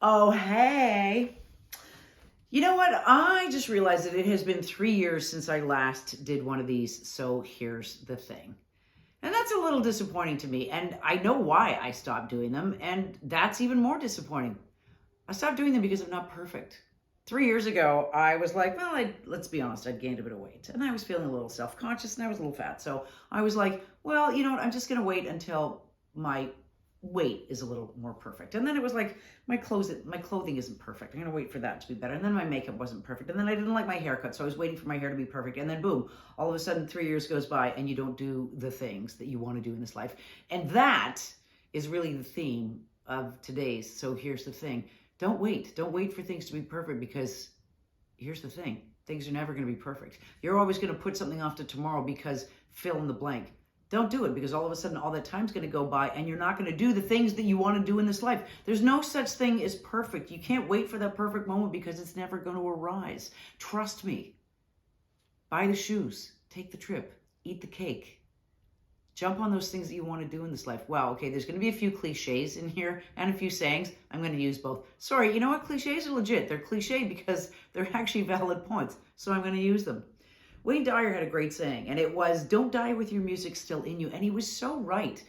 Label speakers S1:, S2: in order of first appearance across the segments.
S1: Oh, hey. You know what? I just realized that it has been 3 years since I last did one of these. So here's the thing. And that's a little disappointing to me. And I know why I stopped doing them. And that's even more disappointing. I stopped doing them because I'm not perfect. 3 years ago, I was like, well, let's be honest, I'd gained a bit of weight. And I was feeling a little self conscious and I was a little fat. So I was like, well, you know what? I'm just going to wait until my weight is a little more perfect. And then it was like my clothing isn't perfect. I'm going to wait for that to be better. And then my makeup wasn't perfect. And then I didn't like my haircut, so I was waiting for my hair to be perfect. And then boom, all of a sudden 3 years goes by and you don't do the things that you want to do in this life. And that is really the theme of today's. So here's the thing. Don't wait. Don't wait for things to be perfect, because here's the thing. Things are never going to be perfect. You're always going to put something off to tomorrow because fill in the blank. Don't do it, because all of a sudden all that time's going to go by and you're not going to do the things that you want to do in this life. There's no such thing as perfect. You can't wait for that perfect moment because it's never going to arise. Trust me. Buy the shoes, take the trip, eat the cake. Jump on those things that you want to do in this life. Wow, okay, there's going to be a few cliches in here and a few sayings. I'm going to use both. Sorry, you know what? Cliches are legit. They're cliche because they're actually valid points. So I'm going to use them. Wayne Dyer had a great saying, and it was, don't die with your music still in you. And he was so right.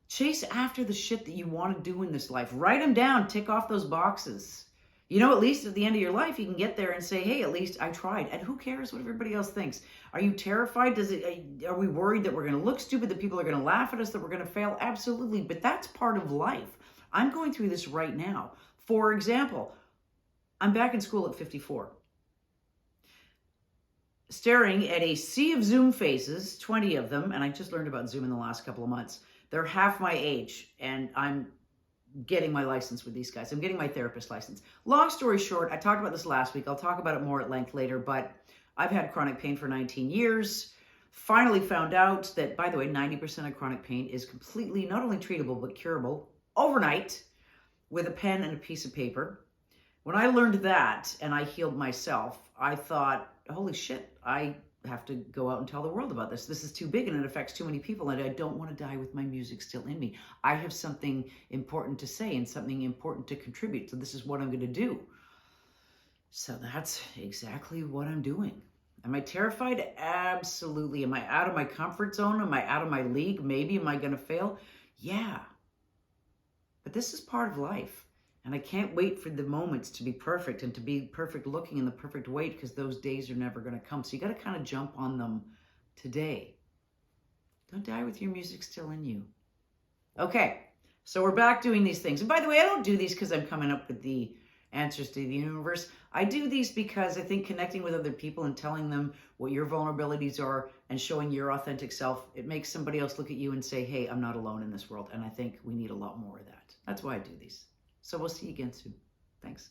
S1: Chase after the shit that you want to do in this life. Write them down. Tick off those boxes. You know, at least at the end of your life, you can get there and say, hey, at least I tried. And who cares what everybody else thinks? Are you terrified? Are we worried that we're going to look stupid, that people are going to laugh at us, that we're going to fail? Absolutely. But that's part of life. I'm going through this right now. For example, I'm back in school at 54. Staring at a sea of Zoom faces, 20 of them, and I just learned about Zoom in the last couple of months. They're half my age, and I'm getting my license with these guys. I'm getting my therapist license. Long story short, I talked about this last week. I'll talk about it more at length later, but I've had chronic pain for 19 years. Finally found out that, by the way, 90% of chronic pain is completely not only treatable, but curable overnight with a pen and a piece of paper. When I learned that and I healed myself, I thought, holy shit, I have to go out and tell the world about this. This is too big and it affects too many people, and I don't want to die with my music still in me. I have something important to say and something important to contribute. So this is what I'm going to do. So that's exactly what I'm doing. Am I terrified? Absolutely. Am I out of my comfort zone? Am I out of my league? Maybe. Am I going to fail? Yeah. But this is part of life. And I can't wait for the moments to be perfect and to be perfect looking in the perfect weight, because those days are never going to come. So you got to kind of jump on them today. Don't die with your music still in you. Okay, so we're back doing these things. And by the way, I don't do these because I'm coming up with the answers to the universe. I do these because I think connecting with other people and telling them what your vulnerabilities are and showing your authentic self, it makes somebody else look at you and say, hey, I'm not alone in this world. And I think we need a lot more of that. That's why I do these. So we'll see you again soon. Thanks.